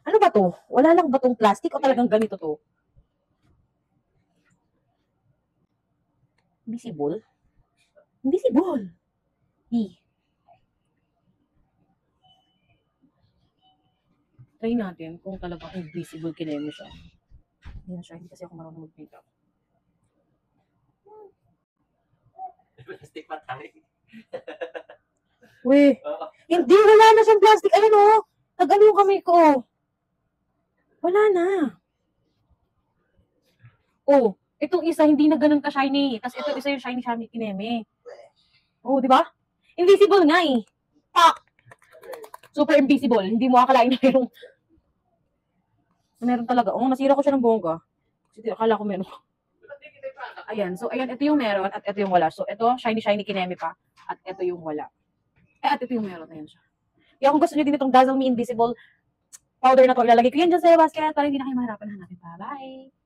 Ano ba to? Wala lang ba tong plastic o talagang ganito to? Invisible? Invisible! Try natin kung talagang invisible kineme siya. Ayan siya, hindi kasi ako marunong mag-makeup. Plastic pa tayo. Weh, hindi, wala na siyang plastic. Ayun o, nag-ano yung kamay ko. Wala na. Oh, itong isa hindi na ganun ka-shiny. Tapos ito isa yung shiny kineme. Oh, di ba? Invisible nga eh. Pak! Super invisible. Hindi mo akalain na meron talaga. Oh, nasira ko siya ng bongga. Kasi akala ko meron. Ayan. So, ayan. Ito yung meron at ito yung wala. So, ito, shiny kineme pa. At ito yung wala. At ito yung meron. Ayan siya. Kaya kung gusto nyo din itong Dazzle Me Invisible powder na to, ilalagay ko yan dyan sa basket para hindi na kayo mahirapan hanapin pa. Bye!